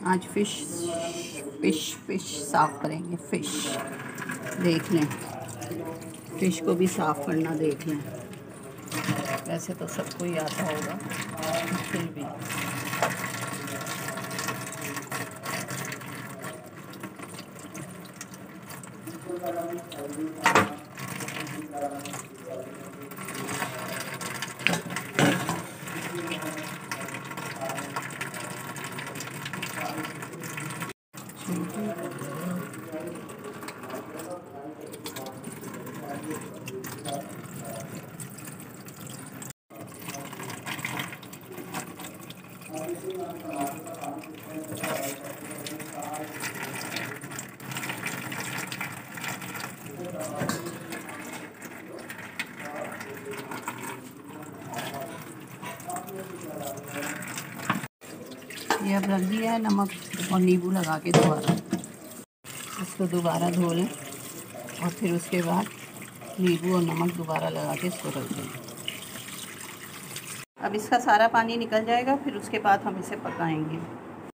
आज फिश साफ़ करेंगे। फिश देख लें, फिश को भी साफ़ करना देख लें। वैसे तो सबको ही आता होगा, फिर भी ये अब रख दिया है नमक और नींबू लगा के दोबारा। इसको दोबारा धो लें और फिर उसके बाद नींबू और नमक दोबारा लगा के इसको रख दें। अब इसका सारा पानी निकल जाएगा, फिर उसके बाद हम इसे पकाएंगे।